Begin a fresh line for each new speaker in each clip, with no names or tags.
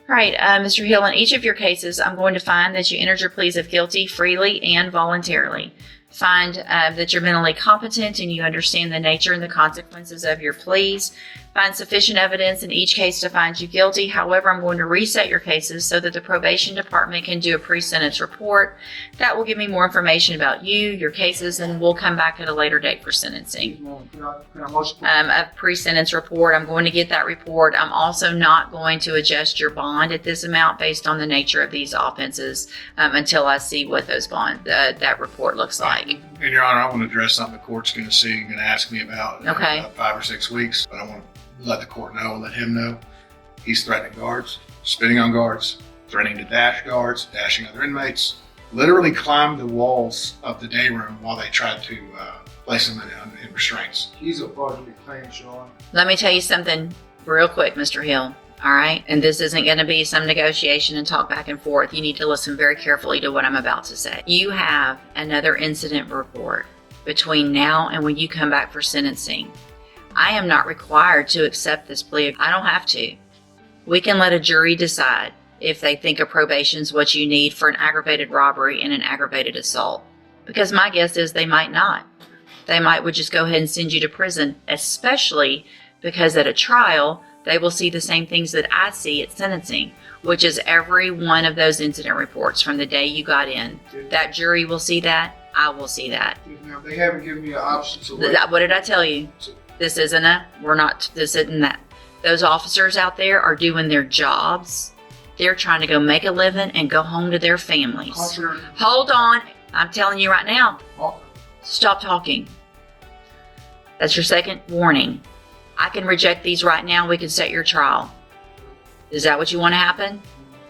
All right, Mr. Hill, in each of your cases, I'm going to find that you entered your pleas of guilty freely and voluntarily. Find that you're mentally competent and you understand the nature and the consequences of your pleas. Find sufficient evidence in each case to find you guilty. However, I'm going to reset your cases so that the probation department can do a pre-sentence report. That will give me more information about you, your cases, and we'll come back at a later date for sentencing. A pre-sentence report, I'm going to get that report. I'm also not going to adjust your bond at this amount based on the nature of these offenses until I see what those that report looks like.
And Your Honor, I want to address something the court's going to see and ask me about in
Okay.
about 5 or 6 weeks, but I want to let the court know, let him know. He's threatening guards, spitting on guards, threatening to dash guards, dashing other inmates, literally climbed the walls of the day room while they tried to place him in restraints.
He's a part of the claim, Sean.
Let me tell you something real quick, Mr. Hill. All right? And this isn't going to be some negotiation and talk back and forth. You need to listen very carefully to what I'm about to say. You have another incident report between now and when you come back for sentencing. I am not required to accept this plea. I don't have to. We can let a jury decide if they think a probation is what you need for an aggravated robbery and an aggravated assault. Because my guess is they might not. They would just go ahead and send you to prison, especially because at a trial, they will see the same things that I see at sentencing, which is every one of those incident reports from the day you got in. That jury will see that. I will see that.
Now, they haven't given me an option to wait.
What did I tell you? This isn't that. Those officers out there are doing their jobs. They're trying to go make a living and go home to their families.
Contrary.
Hold on. I'm telling you right now.
Oh,
Stop talking. That's your second warning. I can reject these right now. We can set your trial. Is that what you want to happen?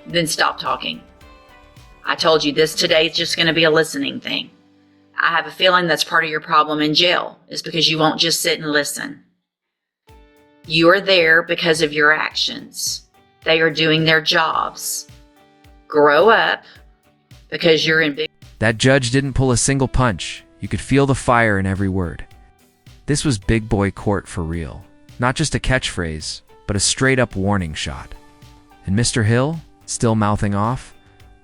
Then stop talking. I told you this today is just going to be a listening thing. I have a feeling that's part of your problem in jail, is because you won't just sit and listen. You are there because of your actions. They are doing their jobs. Grow up, because you're in big...
That judge didn't pull a single punch. You could feel the fire in every word. This was big boy court for real. Not just a catchphrase, but a straight-up warning shot. And Mr. Hill, still mouthing off,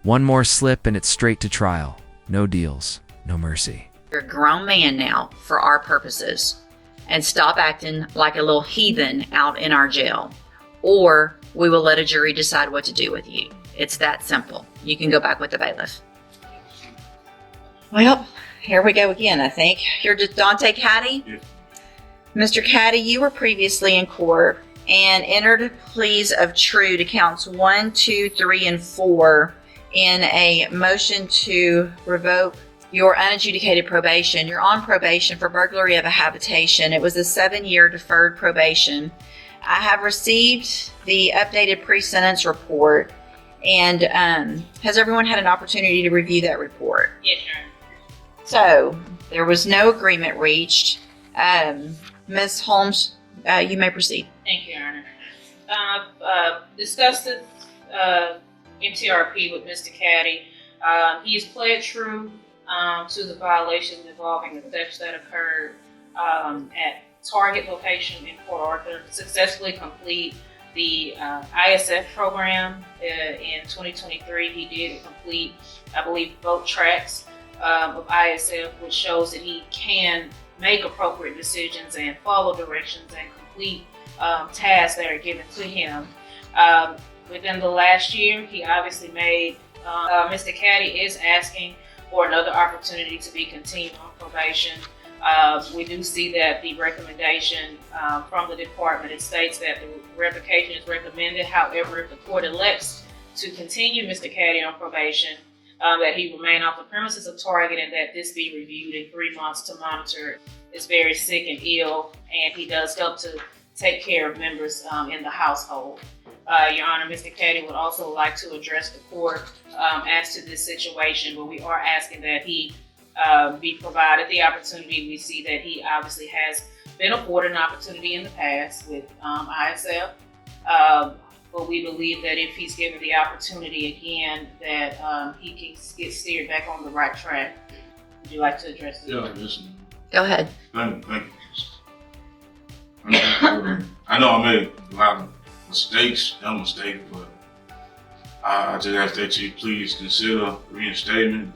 one more slip and it's straight to trial. No deals, no mercy.
You're a grown man now, for our purposes. And stop acting like a little heathen out in our jail. Or we will let a jury decide what to do with you. It's that simple. You can go back with the bailiff. Well, here we go again, I think. You're just Dante Caddy?
Yes.
Mr. Caddy, you were previously in court and entered pleas of true to counts 1, 2, 3, and 4 in a motion to revoke your unadjudicated probation. You're on probation for burglary of a habitation. It was a 7-year deferred probation. I have received the updated pre-sentence report, and has everyone had an opportunity to review that report?
Yes, Your Honor.
So, there was no agreement reached. Ms. Holmes, you may proceed.
Thank you, Your Honor. I've discussed the MTRP with Mr. Caddy. He has pled true to the violations involving the thefts that occurred at Target location in Port Arthur, successfully complete the ISF program in 2023. He did complete, I believe, both tracks of ISF, which shows that he can make appropriate decisions and follow directions and complete tasks that are given to him. Within the last year, he obviously made, Mr. Caddy is asking for another opportunity to be continued on probation. We do see that the recommendation from the department, it states that the revocation is recommended. However, if the court elects to continue Mr. Caddy on probation, that he remain off the premises of Target and that this be reviewed in 3 months to monitor. Is very sick and ill, and he does help to take care of members in the household. Your Honor, Mr. Caddy would also like to address the court as to this situation, but we are asking that he be provided the opportunity. We see that he obviously has been afforded an opportunity in the past with ISF, but we believe that if he's given the opportunity again, that he can get steered back on the right track. Would you like to address this?
Yeah, listen.
Go ahead.
Thank you. I know I made a lot of mistakes, dumb mistakes, but I just ask that you please consider reinstatement.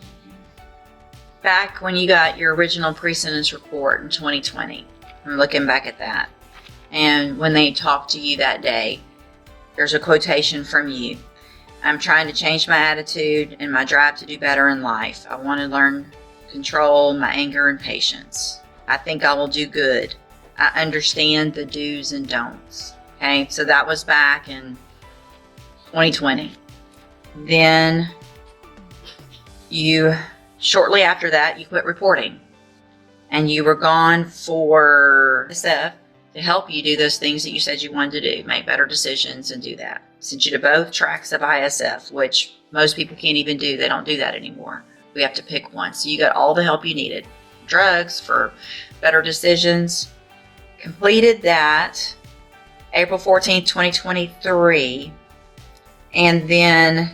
Back when you got your original pre-sentence report in 2020, I'm looking back at that. And when they talked to you that day, there's a quotation from you. I'm trying to change my attitude and my drive to do better in life. I want to learn control my anger and patience. I think I will do good. I understand the do's and don'ts. Okay, so that was back in 2020. Then shortly after that, you quit reporting. And you were gone for SF to help you do those things that you said you wanted to do, make better decisions and do that. Sent you to both tracks of ISF, which most people can't even do. They don't do that anymore. We have to pick one. So you got all the help you needed. Drugs for better decisions. Completed that April 14th, 2023. And then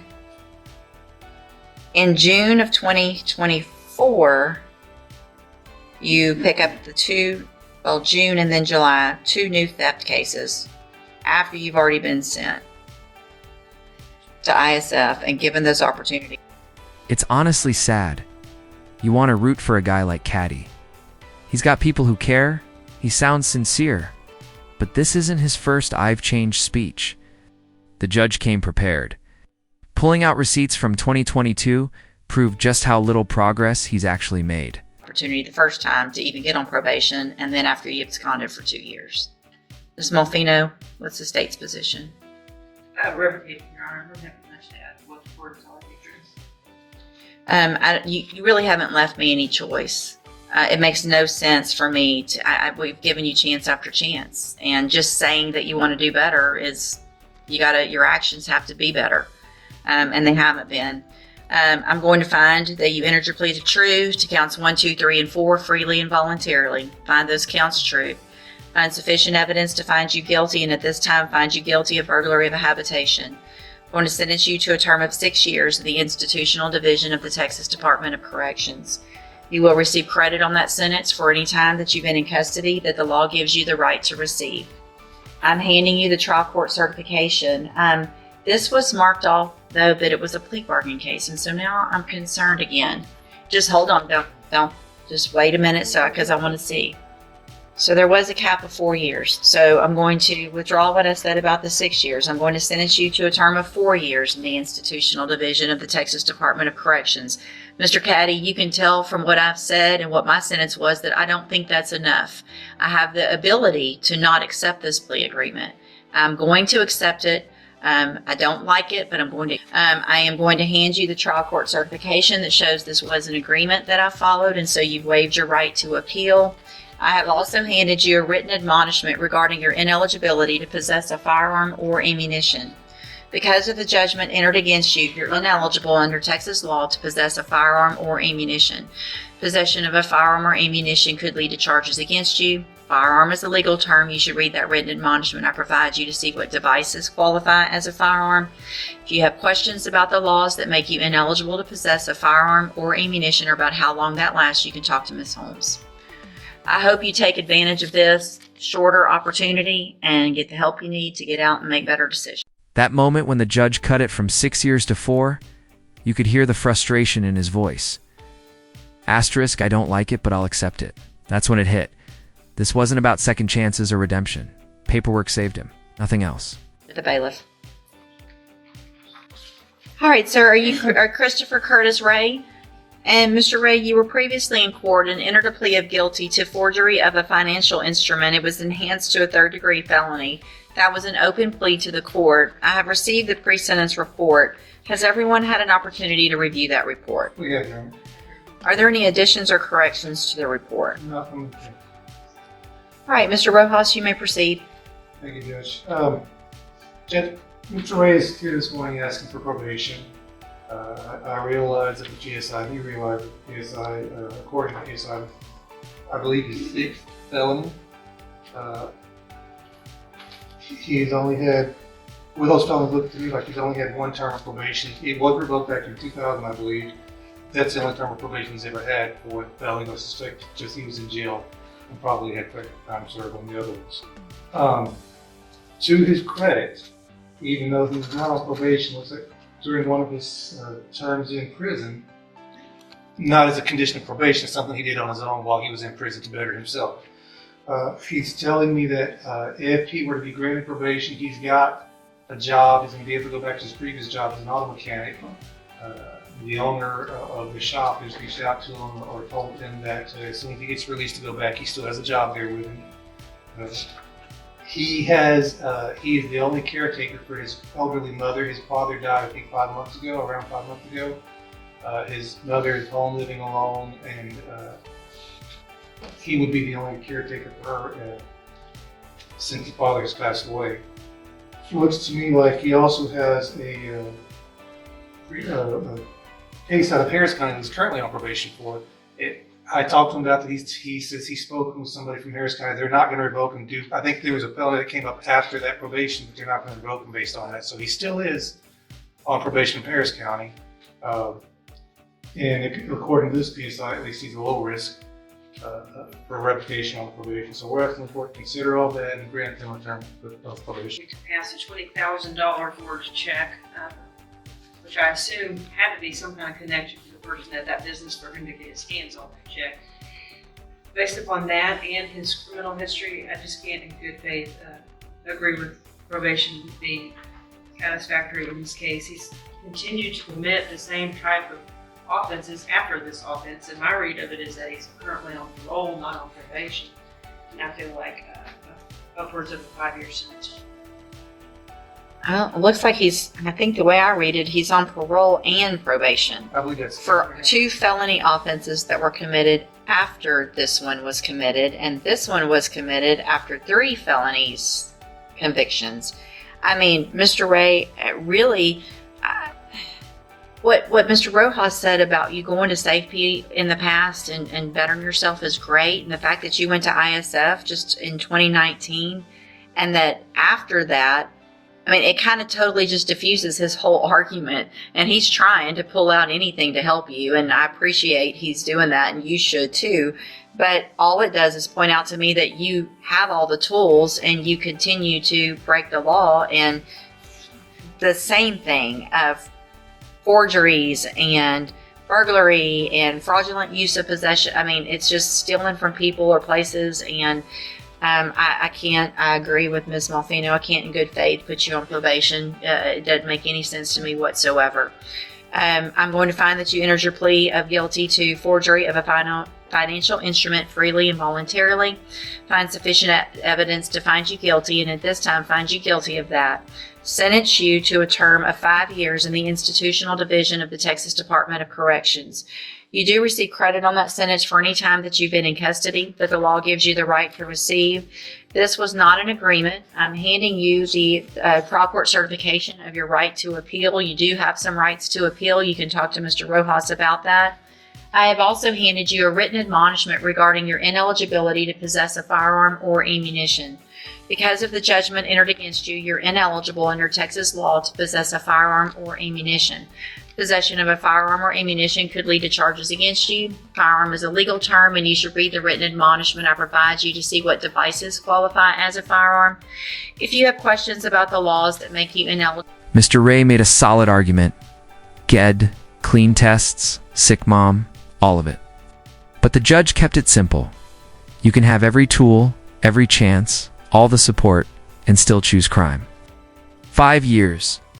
in June of 2024, you pick up the June and then July, 2 new theft cases after you've already been sent to ISF and given those opportunities.
It's honestly sad. You want to root for a guy like Caddy. He's got people who care. He sounds sincere. But this isn't his first "I've changed" speech. The judge came prepared. Pulling out receipts from 2022 proved just how little progress he's actually made.
Opportunity the first time to even get on probation, and then after you absconded for 2 years. Ms. Molfino, what's the state's position?
Revocation, Your Honor. I don't have much to add to what the court has already addressed.
You really haven't left me any choice. It makes no sense for me to. We've given you chance after chance, and just saying that you want to do better is, your actions have to be better, and they haven't been. I'm going to find that you entered your plea to true to counts 1, 2, 3, and 4 freely and voluntarily. Find those counts true. Find sufficient evidence to find you guilty, and at this time find you guilty of burglary of a habitation. I'm going to sentence you to a term of 6 years in the Institutional Division of the Texas Department of Corrections. You will receive credit on that sentence for any time that you've been in custody that the law gives you the right to receive. I'm handing you the trial court certification. This was marked off, though, that it was a plea bargain case, and so now I'm concerned again. Just hold on, don't. Just wait a minute, because I want to see. So there was a cap of 4 years. So I'm going to withdraw what I said about the 6 years. I'm going to sentence you to a term of 4 years in the Institutional Division of the Texas Department of Corrections. Mr. Caddy, you can tell from what I've said and what my sentence was that I don't think that's enough. I have the ability to not accept this plea agreement. I'm going to accept it. I don't like it, but I'm going to. I am going to hand you the trial court certification that shows this was an agreement that I followed, and so you've waived your right to appeal. I have also handed you a written admonishment regarding your ineligibility to possess a firearm or ammunition. Because of the judgment entered against you, you're ineligible under Texas law to possess a firearm or ammunition. Possession of a firearm or ammunition could lead to charges against you. Firearm is a legal term. You should read that written admonishment I provide you to see what devices qualify as a firearm. If you have questions about the laws that make you ineligible to possess a firearm or ammunition or about how long that lasts, you can talk to Ms. Holmes. I hope you take advantage of this shorter opportunity and get the help you need to get out and make better decisions.
That moment when the judge cut it from 6 years to 4, you could hear the frustration in his voice. Asterisk, I don't like it, but I'll accept it. That's when it hit. This wasn't about second chances or redemption. Paperwork saved him. Nothing else.
The bailiff. All right, sir, are Christopher Curtis Ray? And Mr. Ray, you were previously in court and entered a plea of guilty to forgery of a financial instrument. It was enhanced to a third-degree felony. That was an open plea to the court. I have received the pre-sentence report. Has everyone had an opportunity to review that report?
We have none.
Are there any additions or corrections to the report?
Nothing.
All right, Mr. Rojas, you may proceed.
Thank you, Judge. Judge, Mr. Ray is here this morning asking for probation. I realize that the GSI, he realized that the GSI, according to the GSI, I believe his 6th felony. He's only had, with those felonies look to me like he's only had 1 term of probation. It was revoked back in 2000, I believe. That's the only term of probation he's ever had for felony. I suspect just he was in jail and probably had time served on the other ones. To his credit, even though he was not on probation, was during one of his terms in prison, not as a condition of probation, something he did on his own while he was in prison to better himself. He's telling me that if he were to be granted probation, he's got a job. He's going to be able to go back to his previous job as an auto mechanic. The owner of the shop has reached out to him or told him that as soon as he gets released to go back, he still has a job there with him. He is the only caretaker for his elderly mother. His father died, I think, around 5 months ago. His mother is home living alone, and he would be the only caretaker for her since the father has passed away. It looks to me like he also has a case out of Harris County he's currently on probation for. I talked to him about that. He says he's spoken with somebody from Harris County. They're not going to revoke him. I think there was a felony that came up after that probation, but they're not going to revoke him based on that. So he still is on probation in Harris County. And according to this PSI, at least he's a low risk for revocation on probation. So we're asking the court to consider all that and grant him a term of probation.
We could pass a $20,000 worth check, which I assume had to be some kind of connection to the person at that business for him to get his hands on that check. Based upon that and his criminal history, I just can't in good faith agree with probation would be satisfactory in this case. He's continued to commit the same type of offenses after this offense, and my read of it is that he's currently on parole, not on probation, and I feel like upwards of a 5-year sentence.
It looks like I think the way I read it, he's on parole and probation
I believe that's
for 2 felony offenses that were committed after this one was committed, and this one was committed after 3 felonies convictions. I mean, Mr. Ray, really, what Mr. Rojas said about you going to safety in the past and bettering yourself is great, and the fact that you went to ISF just in 2019, and that after that, I mean, it kind of totally just diffuses his whole argument, and he's trying to pull out anything to help you, and I appreciate he's doing that, and you should too. But all it does is point out to me that you have all the tools and you continue to break the law, and the same thing of forgeries and burglary and fraudulent use of possession. I mean, it's just stealing from people or places, and I agree with Ms. Malfino. I can't in good faith put you on probation. It doesn't make any sense to me whatsoever. I'm going to find that you entered your plea of guilty to forgery of a financial instrument freely and voluntarily. Find sufficient evidence to find you guilty, and at this time find you guilty of that. Sentence you to a term of 5 years in the institutional division of the Texas Department of Corrections. You do receive credit on that sentence for any time that you've been in custody that the law gives you the right to receive. This was not an agreement. I'm handing you the trial court certification of your right to appeal. You do have some rights to appeal. You can talk to Mr. Rojas about that. I have also handed you a written admonishment regarding your ineligibility to possess a firearm or ammunition. Because of the judgment entered against you, you're ineligible under Texas law to possess a firearm or ammunition. Possession of a firearm or ammunition could lead to charges against you. Firearm is a legal term, and you should read the written admonishment I provide you to see what devices qualify as a firearm. If you have questions about the laws that make you ineligible.
Mr. Ray made a solid argument. GED, clean tests, sick mom, all of it. But the judge kept it simple. You can have every tool, every chance, all the support, and still choose crime. 5 years.